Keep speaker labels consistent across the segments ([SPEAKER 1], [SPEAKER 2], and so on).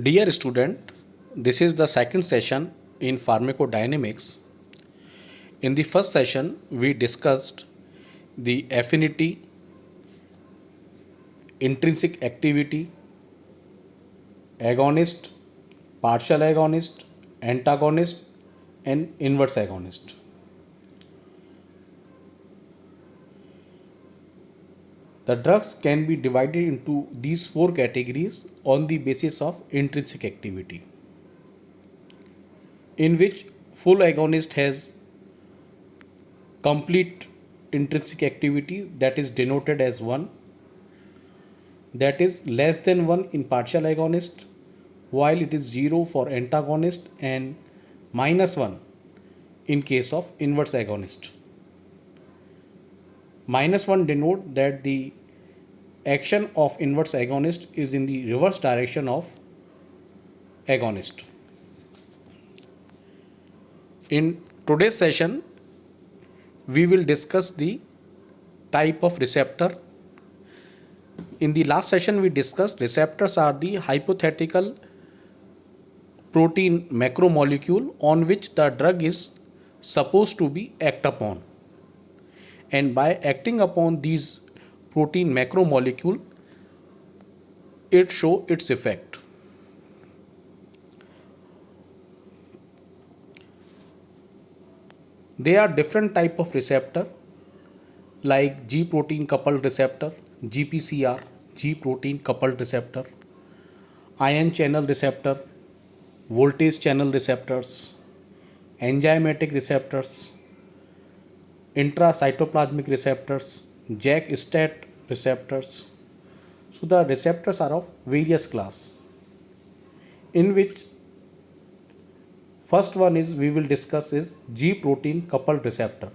[SPEAKER 1] Dear student, this is the second session in pharmacodynamics. In the first session, we discussed the affinity, intrinsic activity, agonist, partial agonist, antagonist, and inverse agonist. The drugs can be divided into these four categories on the basis of intrinsic activity, in which full agonist has complete intrinsic activity, that is denoted as 1, that is less than 1 in partial agonist, while it is 0 for antagonist and -1 in case of inverse agonist. -1 denote that the action of inverse agonist is in the reverse direction of agonist. In today's session, we will discuss the type of receptor. In the last session, we discussed receptors are the hypothetical protein macromolecule on which the drug is supposed to be act upon, and by acting upon these protein macromolecule, it show its effect. There are different type of receptor like G protein coupled receptor, GPCR, G protein coupled receptor, ion channel receptor, voltage channel receptors, enzymatic receptors, intracytoplasmic receptors, JAK-STAT receptors. So the receptors are of various class, in which first one is we will discuss is G protein coupled receptor.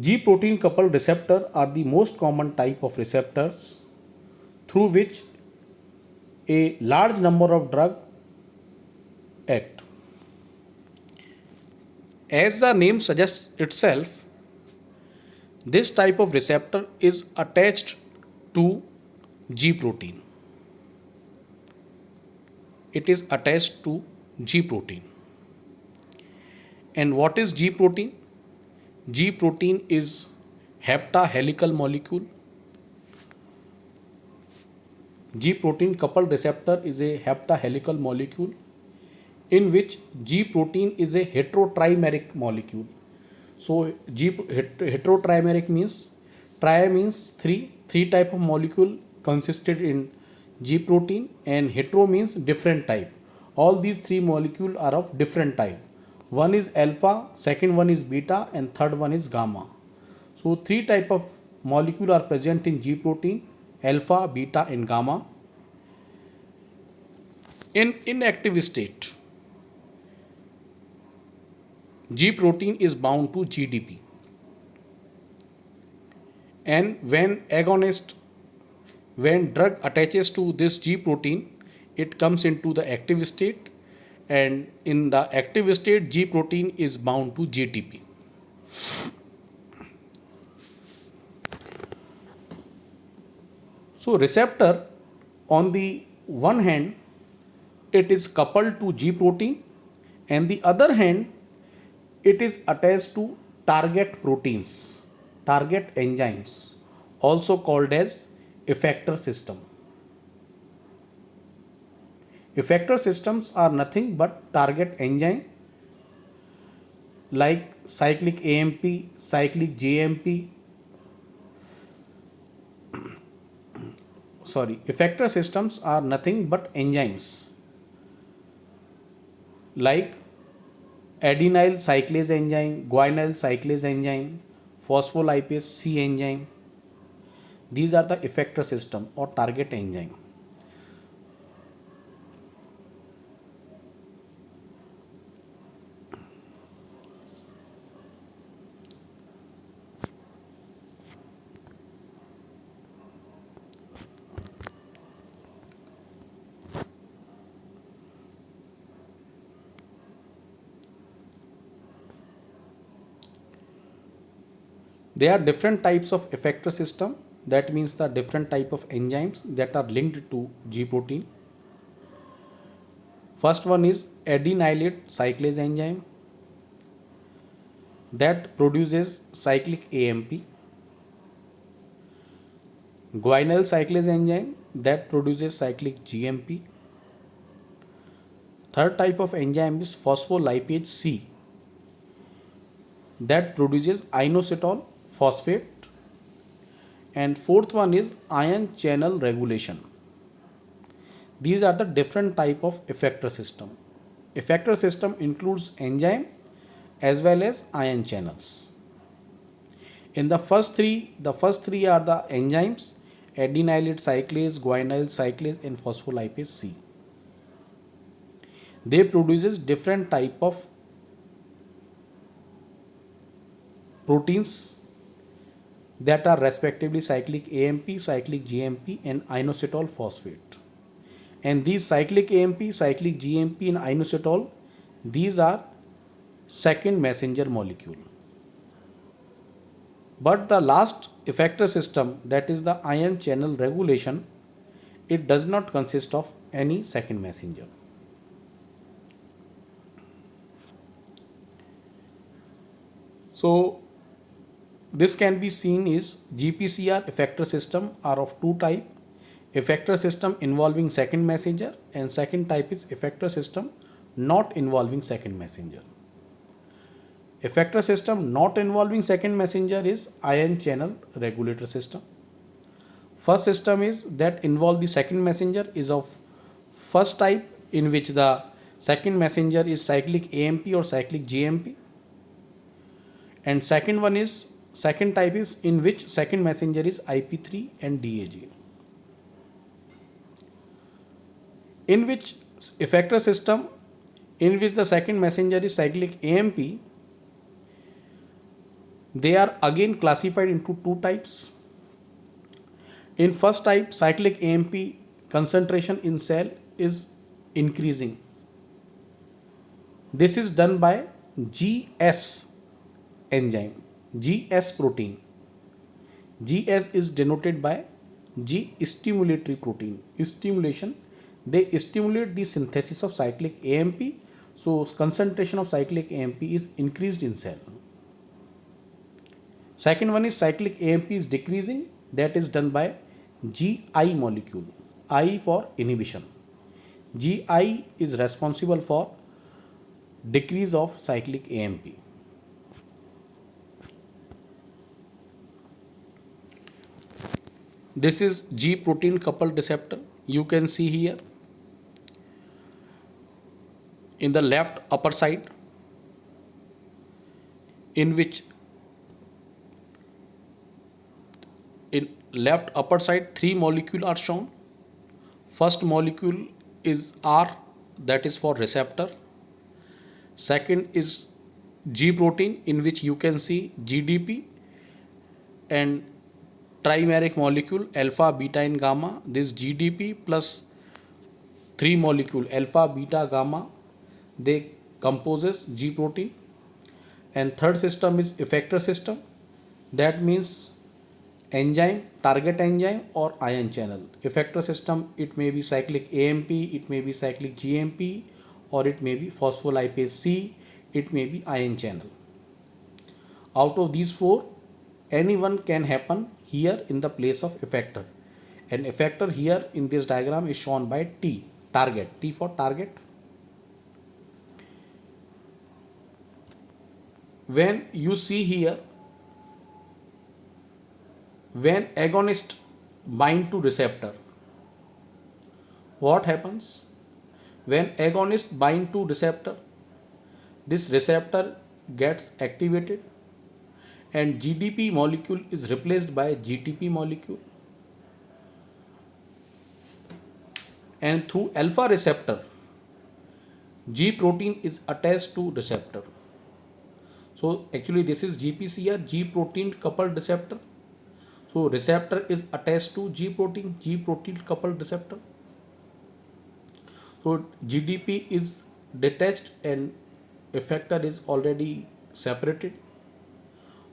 [SPEAKER 1] G protein coupled receptor are the most common type of receptors through which a large number of drug act. As the name suggests itself, this type of receptor is attached to G protein. It is attached to G protein. And what is G protein? G protein is heptahelical molecule. G protein coupled receptor is a heptahelical molecule in which G protein is a heterotrimeric molecule. So heterotrimeric means tri means three type of molecule consisted in G protein, and hetero means different type. All these three molecules are of different type. One is alpha, second one is beta, and third one is gamma. So three type of molecule are present in G protein: alpha, beta, and gamma. In inactive state, G protein is bound to GDP, and when drug attaches to this G protein, it comes into the active state, and in the active state G protein is bound to GTP. So receptor, on the one hand, it is coupled to G protein, and the other hand, it is attached to target proteins, target enzymes, also called as effector system. Effector systems are nothing but target enzyme like cyclic AMP, cyclic JMP. Effector systems are nothing but enzymes like adenyl cyclase enzyme, guanyl cyclase enzyme, phospholipase C enzyme. These are the effector system or target enzyme. There are different types of effector system. that means the different type of enzymes that are linked to G protein. First one is adenylate cyclase enzyme that produces cyclic AMP. Guanylyl cyclase enzyme that produces cyclic GMP. Third type of enzyme is phospholipase C that produces inositol phosphate. And fourth one is ion channel regulation. These are the different type of effector system. Effector system includes enzyme as well as ion channels. In the first three are the enzymes: adenylate cyclase, guanylyl cyclase, and phospholipase C. They produces different type of proteins that are respectively cyclic AMP, cyclic GMP, and inositol phosphate. And these cyclic AMP, cyclic GMP, and inositol, these are second messenger molecule. But the last effector system, that is the ion channel regulation, it does not consist of any second messenger. So this can be seen is GPCR effector system are of two type: effector system involving second messenger, and second type is effector system not involving second messenger. Effector system not involving second messenger is ion channel regulator system. First system is that involve the second messenger is of first type, in which the second messenger is cyclic AMP or cyclic GMP, and second type is in which second messenger is IP3 and DAG. In which effector system in which the second messenger is cyclic AMP, they are again classified into two types. In first type, cyclic AMP concentration in cell is increasing. This is done by GS enzyme, GS protein. GS is denoted by G stimulatory protein. Stimulation, they stimulate the synthesis of cyclic AMP, so concentration of cyclic AMP is increased in cell. Second one is cyclic AMP is decreasing, that is done by GI molecule, I for inhibition. GI is responsible for decrease of cyclic AMP. This is G protein coupled receptor. You can see here in the left upper side, in which in left upper side 3 molecules are shown. First molecule is R, that is for receptor. Second is G protein, in which you can see GDP and trimeric molecule alpha, beta, and gamma. This GDP plus 3 molecule alpha, beta, gamma, they composes G protein. And third system is effector system. That means enzyme, target enzyme, or ion channel. Effector system, it may be cyclic AMP, it may be cyclic GMP, or it may be phospholipase C, it may be ion channel. Out of these four, any one can happen here in the place of effector. And effector here in this diagram is shown by T, target, T for target. When you see here, when agonist bind to receptor, what happens? When agonist bind to receptor, this receptor gets activated and GDP molecule is replaced by GTP molecule, and through alpha receptor G protein is attached to receptor. So actually this is GPCR, G protein coupled receptor. So receptor is attached to G protein coupled receptor. So GDP is detached and effector is already separated.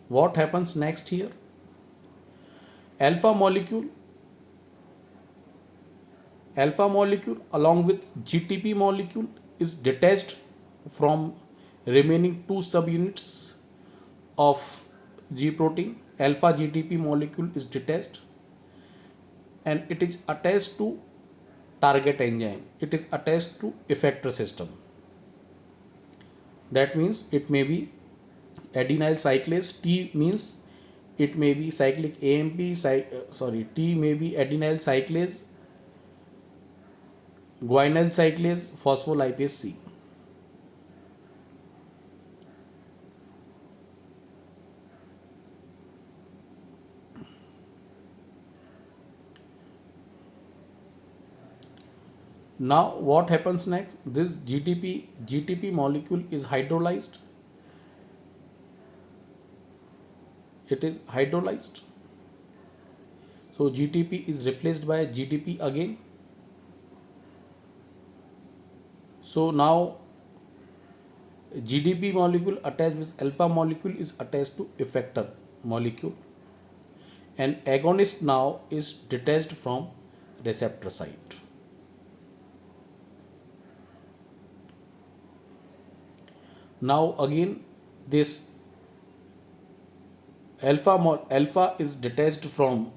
[SPEAKER 1] What happens next here? Alpha molecule along with GTP molecule is detached from remaining two subunits of G protein. Alpha GTP molecule is detached and it is attached to target enzyme. It is attached to effector system. That means it may be adenyl cyclase. T means it may be cyclic AMP. T may be adenyl cyclase, guanyl cyclase, phospholipase C. Now what happens next? This GTP molecule is hydrolyzed. It is hydrolyzed. So GTP is replaced by GDP again. So now GDP molecule attached with alpha molecule is attached to effector molecule, and agonist now is detached from receptor site. Now again this alpha is detached from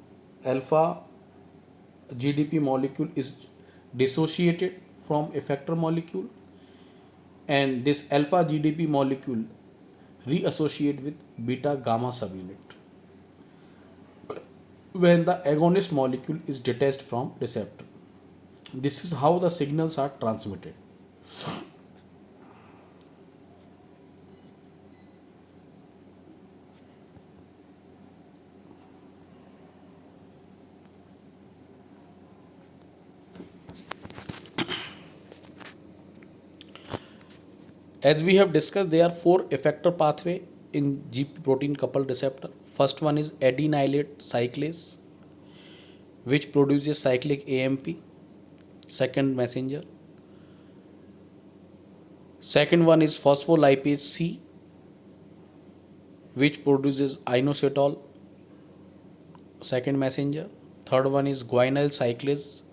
[SPEAKER 1] alpha GDP molecule is dissociated from effector molecule, and this alpha GDP molecule reassociate with beta gamma subunit when the agonist molecule is detached from receptor. This is how the signals are transmitted. As we have discussed, there are four effector pathway in G protein coupled receptor. First one is adenylate cyclase, which produces cyclic AMP, second messenger. Second one is phospholipase C, which produces inositol, second messenger. Third one is guanyl cyclase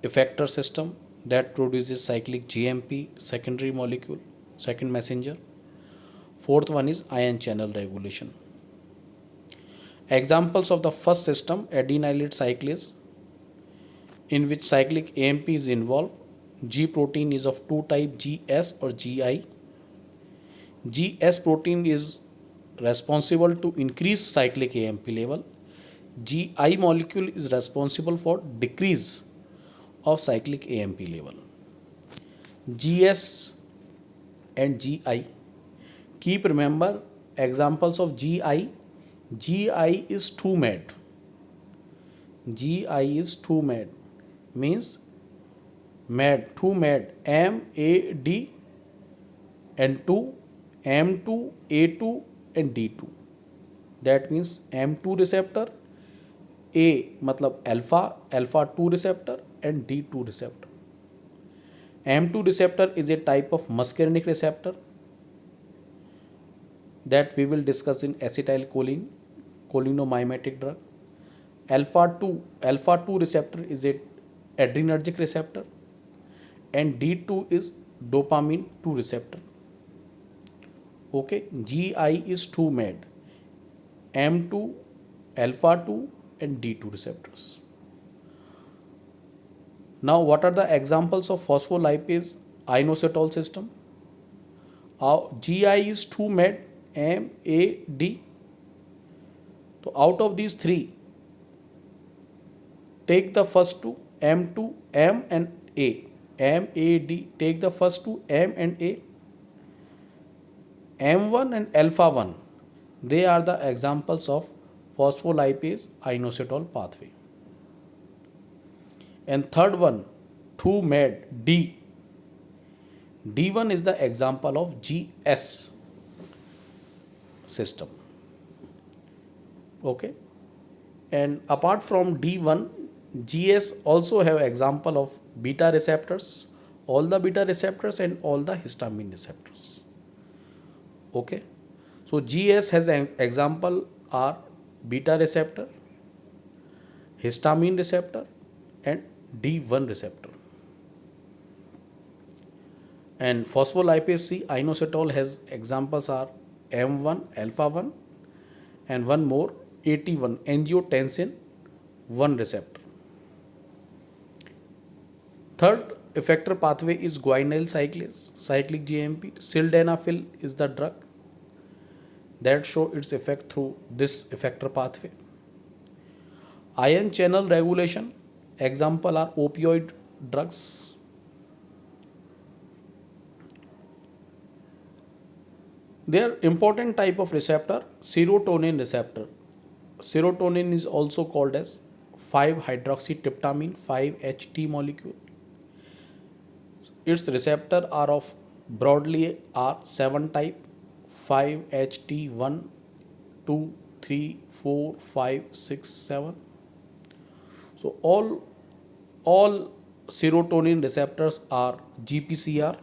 [SPEAKER 1] effector system that produces cyclic GMP, secondary molecule, second messenger. Fourth one is ion channel regulation. Examples of the first system, adenylate cyclase, in which cyclic AMP is involved. G protein is of two type, GS or GI. GS protein is responsible to increase cyclic AMP level. GI molecule is responsible for decrease of cyclic AMP level. GS and GI. Keep remember examples of GI. GI is 2-med. GI is 2-med means med, 2-med, MAD and 2, M2, A2 and D2. That means M2 receptor, A मतलब alpha 2 receptor and D2 receptor. M2 receptor is a type of muscarinic receptor that we will discuss in acetylcholine, cholinomimetic drug. Alpha 2 receptor is a adrenergic receptor, and D2 is dopamine 2 receptor. Okay, GI is 2-med, M2, alpha 2 and D2 receptors. Now what are the examples of phospholipase inositol system? GI is 2-med, MAD. So out of these three, take the first two, M2, M and A. MAD, take the first two, M and A. M1 and alpha 1, they are the examples of phospholipase inositol pathway. And third one, 2-med, D. D1 is the example of GS system. Okay, and apart from D1, GS also have example of beta receptors, all the beta receptors and all the histamine receptors. Okay, so GS has an example are beta receptor, histamine receptor and D1 receptor. And phospholipase C inositol has examples are M1 alpha 1 and one more AT1 angiotensin 1 receptor. Third effector pathway is guanylyl cyclase, cyclic GMP. Sildenafil is the drug that show its effect through this effector pathway. Ion channel regulation, example are opioid drugs. There are important type of receptor, serotonin receptor. Serotonin is also called as 5-hydroxytryptamine 5-HT molecule. Its receptor are of broadly are 7 type 5-HT 1, 2, 3, 4, 5, 6, 7. So all serotonin receptors are GPCR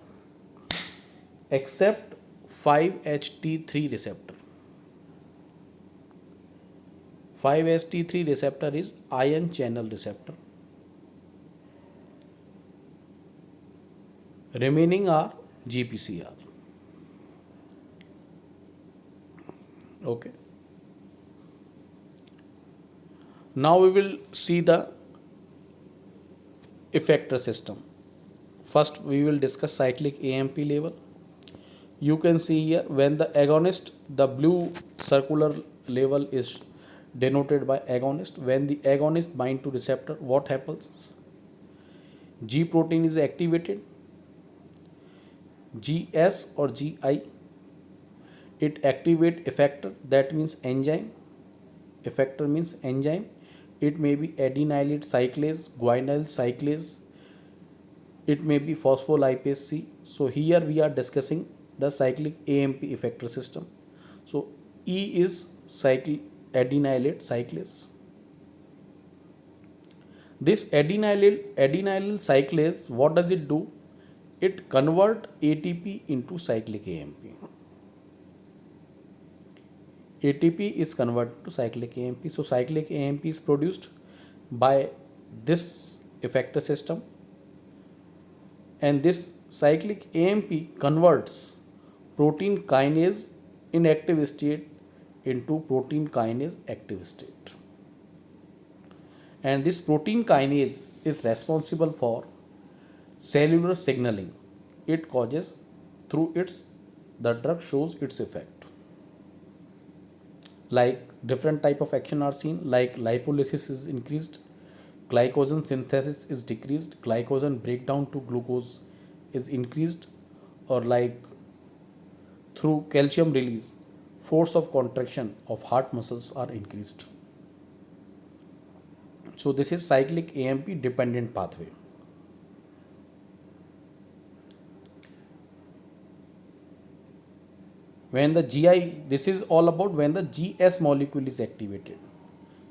[SPEAKER 1] except 5-HT3 receptor. 5-HT3 receptor is ion channel receptor. Remaining are GPCR. Okay. Now we will see the effector system. First we will discuss cyclic AMP level. You can see here when the agonist, the blue circular level is denoted by agonist. When the agonist bind to receptor, what happens? G protein is activated. GS or GI, it activate effector, that means enzyme. Effector means enzyme. It may be adenylate cyclase, guanylyl cyclase, it may be phospholipase C. So here we are discussing the cyclic AMP effector system. So E is adenylate cyclase. This adenylyl cyclase, what does it do? It convert ATP into cyclic AMP. ATP is converted to cyclic AMP. So cyclic AMP is produced by this effector system, and this cyclic AMP converts protein kinase inactive state into protein kinase active state. And this protein kinase is responsible for cellular signaling. It causes through the drug shows its effect. Like different type of action are seen, like lipolysis is increased, glycogen synthesis is decreased, glycogen breakdown to glucose is increased, or like through calcium release, force of contraction of heart muscles are increased. So this is cyclic AMP dependent pathway. When the GI, this is all about when the GS molecule is activated,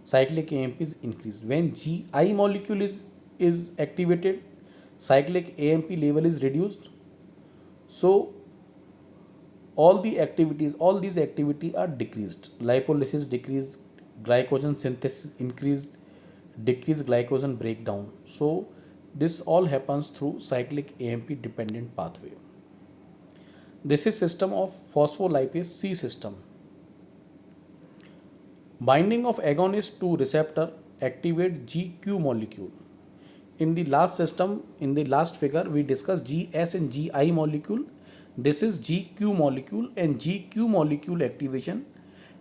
[SPEAKER 1] cyclic AMP is increased. When GI molecule is activated, cyclic AMP level is reduced. So all these activities are decreased. Lipolysis decreased, glycogen synthesis increased, decreased glycogen breakdown. So this all happens through cyclic AMP dependent pathway. This is system of phospholipase C system. Binding of agonist to receptor activate GQ molecule. In the last system, in the last figure, we discussed GS and GI molecule. This is GQ molecule, and GQ molecule activation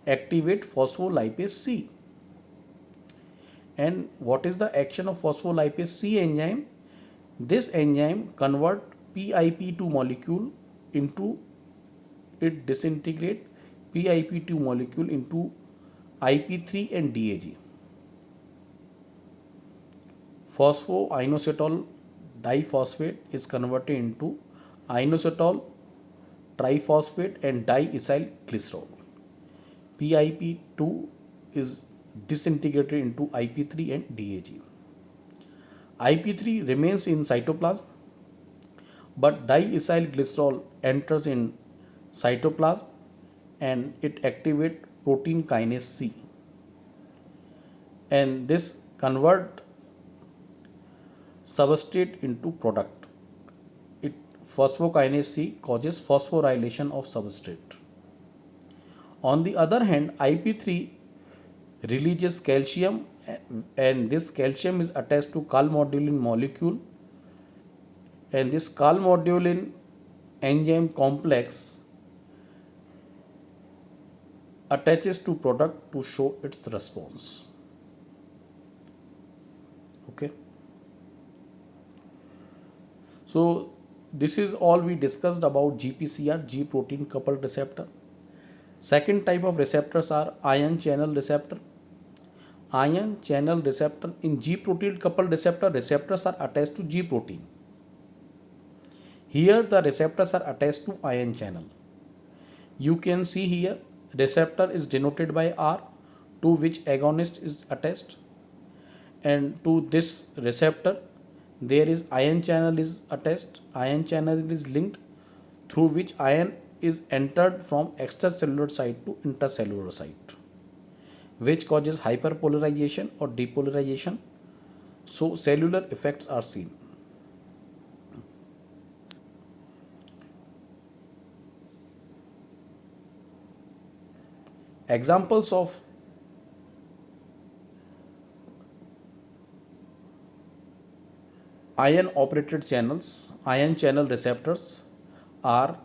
[SPEAKER 1] activate phospholipase C. And what is the action of phospholipase C enzyme? This enzyme convert PIP2 molecule into, it disintegrate PIP2 molecule into IP3 and DAG. Phosphoinositol diphosphate is converted into inositol triphosphate and diethyl glycerol. PIP2 is disintegrated into IP3 and DAG. IP3 remains in cytoplasm, but diethyl glycerol enters in cytoplasm and it activates protein kinase C. And this convert substrate into product. It Phosphokinase C causes phosphorylation of substrate. On the other hand, IP3 releases calcium, and this calcium is attached to calmodulin molecule, and this calmodulin enzyme complex attaches to product to show its response. Okay. So this is all we discussed about GPCR, G protein coupled receptor. Second type of receptors are ion channel receptor. Ion channel receptor in G protein coupled receptor, receptors are attached to G protein. Here the receptors are attached to ion channel. You can see here receptor is denoted by R, to which agonist is attached, and to this receptor there is ion channel is attached. Ion channel is linked through which ion is entered from extracellular site to intercellular site, which causes hyperpolarization or depolarization. So cellular effects are seen. Examples of ion operated channels, ion channel receptors are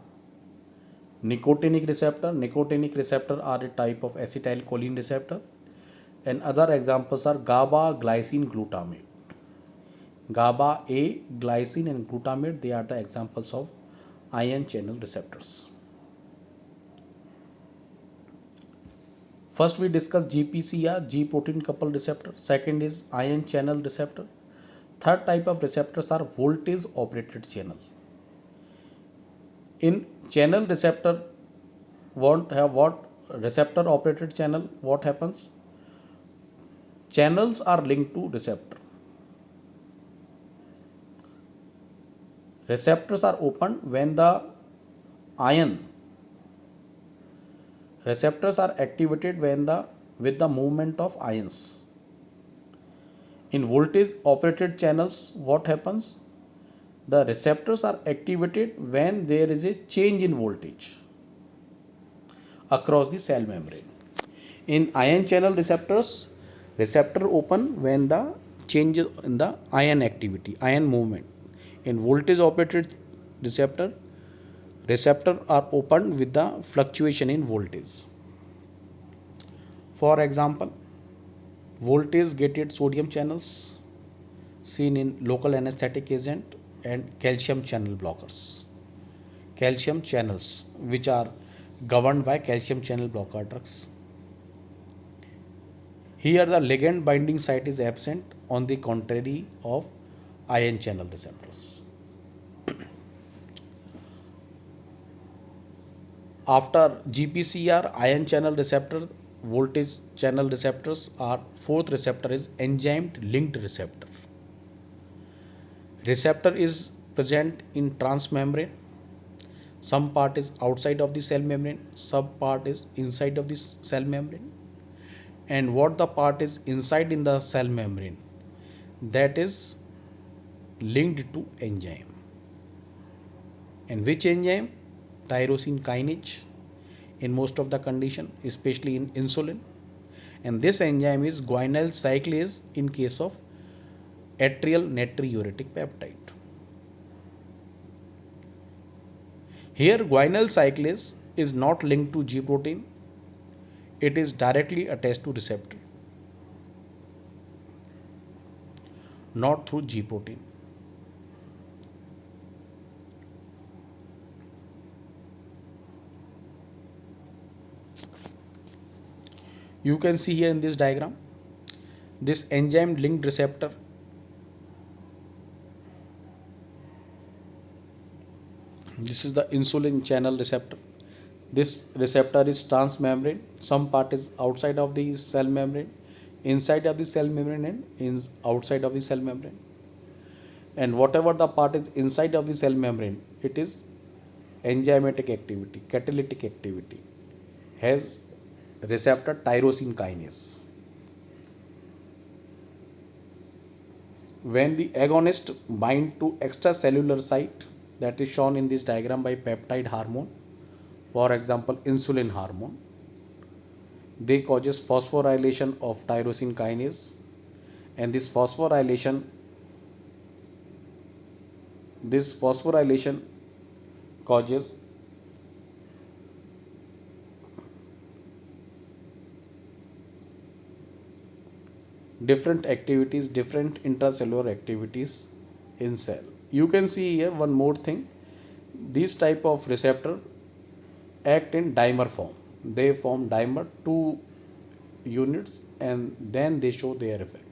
[SPEAKER 1] nicotinic receptor. Nicotinic receptor are a type of acetylcholine receptor, and other examples are GABA, glycine, glutamate. GABA A, glycine and glutamate, they are the examples of ion channel receptors. First we discuss GPCR, G protein coupled receptor. Second is ion channel receptor. Third type of receptors are voltage operated channel. In channel receptor, what receptor operated channel, what happens? Channels are linked to receptor. Receptors are opened when the ion receptors are activated with the movement of ions. In voltage operated channels, what happens? The receptors are activated when there is a change in voltage across the cell membrane. In ion channel receptors, receptor open when the change in the ion activity, ion movement. In voltage operated receptor are opened with the fluctuation in voltage. For example, voltage gated sodium channels seen in local anesthetic agent, and calcium channel blockers. Calcium channels which are governed by calcium channel blocker drugs. Here the ligand binding site is absent, on the contrary of ion channel receptors. After GPCR, ion channel receptor, voltage channel receptors are fourth receptor is enzyme linked receptor. Receptor is present in transmembrane. Some part is outside of the cell membrane, some part is inside of the cell membrane. And what the part is inside in the cell membrane, that is linked to enzyme. And which enzyme? Tyrosine kinase in most of the condition, especially in insulin. And this enzyme is guanylyl cyclase in case of atrial natriuretic peptide. Here guanylyl cyclase is not linked to G protein, it is directly attached to receptor, not through G protein. You can see here in this diagram, this enzyme linked receptor this is the insulin channel receptor. This receptor is transmembrane, some part is outside of the cell membrane, inside of the cell membrane and outside of the cell membrane. And whatever the part is inside of the cell membrane, it is enzymatic activity, catalytic activity, has receptor tyrosine kinase. when the agonist bind to extracellular site, that is shown in this diagram by peptide hormone, for example insulin hormone, they causes phosphorylation of tyrosine kinase, and this phosphorylation causes different activities, different intracellular activities in cell. You can see here one more thing, these type of receptor act in dimer form. They form dimer, two units, and then they show their effect.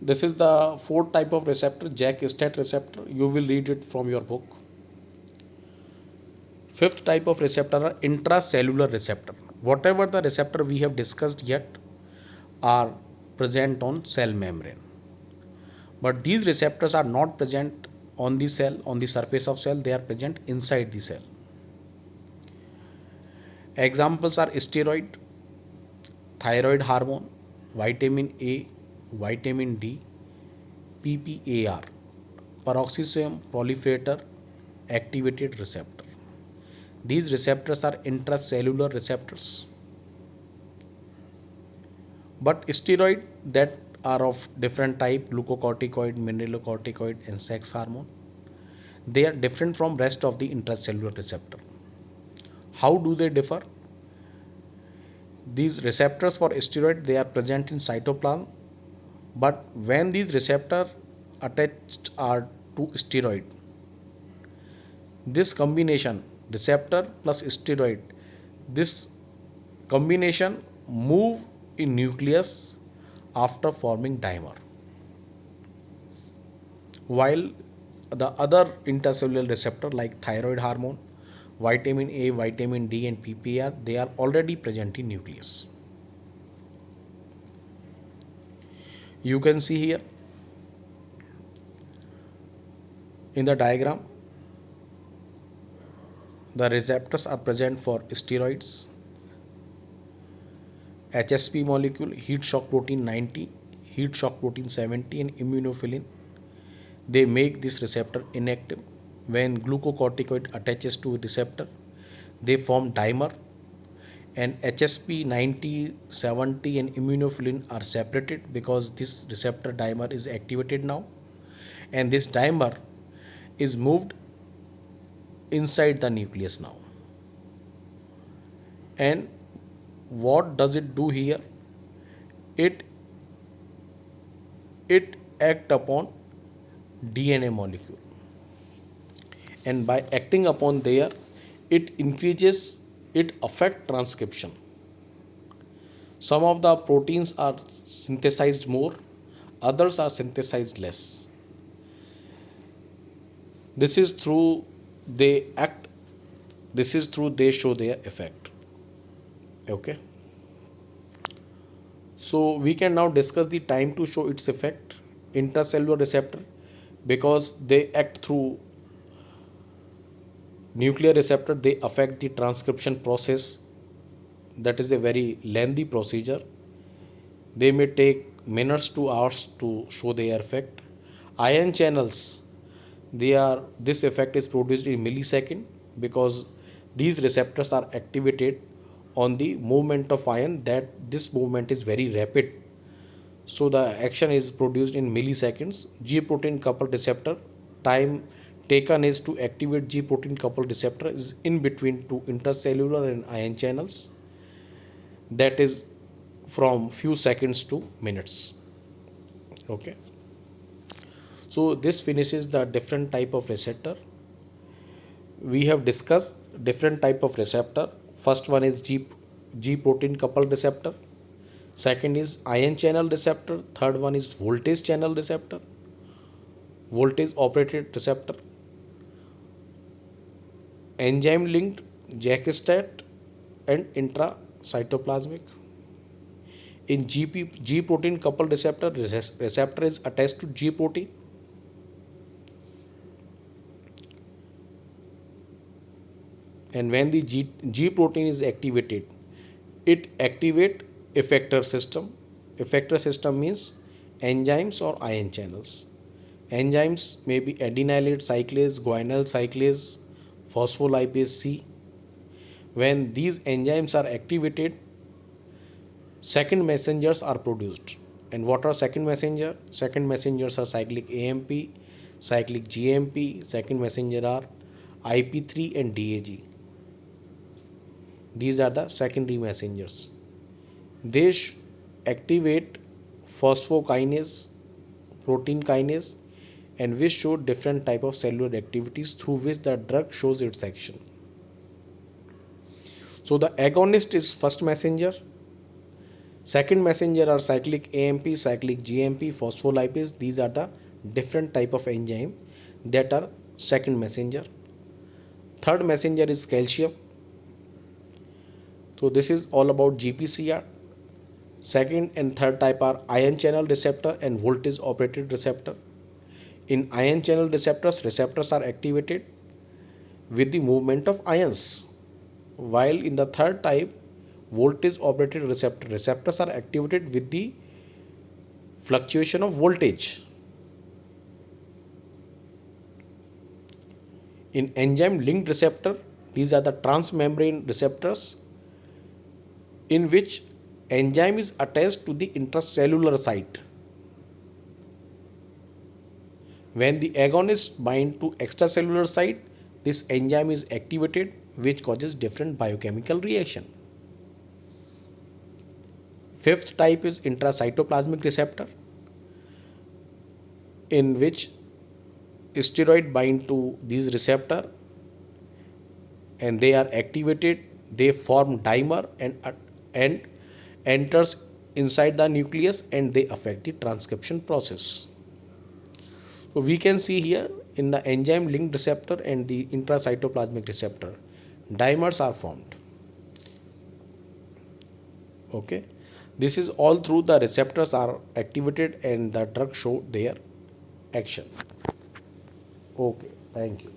[SPEAKER 1] This is the fourth type of receptor, JAK-STAT receptor. You will read it from your book. Fifth type of receptor are intracellular receptor. Whatever the receptor we have discussed yet are present on cell membrane. But these receptors are not present on the cell, on the surface of cell, they are present inside the cell. Examples are steroid, thyroid hormone, vitamin A, vitamin D, PPAR, peroxisome proliferator activated receptor. These receptors are intracellular receptors. But steroid that are of different type, glucocorticoid, mineralocorticoid, and sex hormone, they are different from rest of the intracellular receptor. How do they differ? These receptors for steroid, they are present in cytoplasm, but when these receptors attached are to steroid, this combination receptor plus steroid, this combination move in nucleus after forming dimer, while the other intracellular receptor like thyroid hormone, vitamin A, vitamin D, and PPR, they are already present in nucleus. You can see here in the diagram, the receptors are present for steroids, HSP molecule, heat shock protein 90, heat shock protein 70, and immunophilin. They make this receptor inactive. When glucocorticoid attaches to receptor, they form dimer, and HSP 90, 70, and immunophilin are separated because this receptor dimer is activated now, and this dimer is moved inside the nucleus now. And what does it do here? It act upon DNA molecule, and by acting upon there, it affect transcription. Some of the proteins are synthesized more, others are synthesized less. This is through they act, this is through they show their effect. Okay, so we can now discuss the time to show its effect. Intracellular receptor, because they act through nuclear receptor, they affect the transcription process. That is a very lengthy procedure. They may take minutes to hours to show their effect. Ion channels, this effect is produced in millisecond because these receptors are activated on the movement of ion, that this movement is very rapid, so the action is produced in milliseconds. G protein coupled receptor, time taken is to activate G protein coupled receptor is in between two intracellular and ion channels, that is from few seconds to minutes. Okay, so this finishes the different type of receptor. We have discussed different type of receptor. First one is G protein coupled receptor, second is ion channel receptor, third one is voltage channel receptor, voltage operated receptor, enzyme linked, JAK-STAT, and intracytoplasmic. In G protein coupled receptor is attached to G protein, And when the G protein is activated, it activate effector system. Effector system means enzymes or ion channels. Enzymes may be adenylate cyclase, guanyl cyclase, phospholipase C. When these enzymes are activated, second messengers are produced. And what are second messenger? Second messengers are cyclic AMP, cyclic GMP. Second messenger are IP3 and DAG. These are the secondary messengers. They activate phosphokinase, protein kinase, and which show different type of cellular activities through which the drug shows its action. So the agonist is first messenger. Second messenger are cyclic AMP, cyclic GMP, phospholipase. These are the different type of enzyme that are second messenger. Third messenger is calcium. So this is all about GPCR. Second and third type are ion channel receptor and voltage operated receptor. In ion channel receptors are activated with the movement of ions, while in the third type, voltage operated receptors are activated with the fluctuation of voltage. In enzyme linked receptor, these are the transmembrane receptors in which enzyme is attached to the intracellular site. When the agonist bind to extracellular site, this enzyme is activated, which causes different biochemical reaction. Fifth type is intracytoplasmic receptor, in which steroid bind to these receptor and they are activated. They form dimer and enters inside the nucleus and they affect the transcription process. So we can see here in the enzyme linked receptor and the intracytoplasmic receptor, dimers are formed. Okay, this is all through the receptors are activated and the drug show their action. Okay, thank you.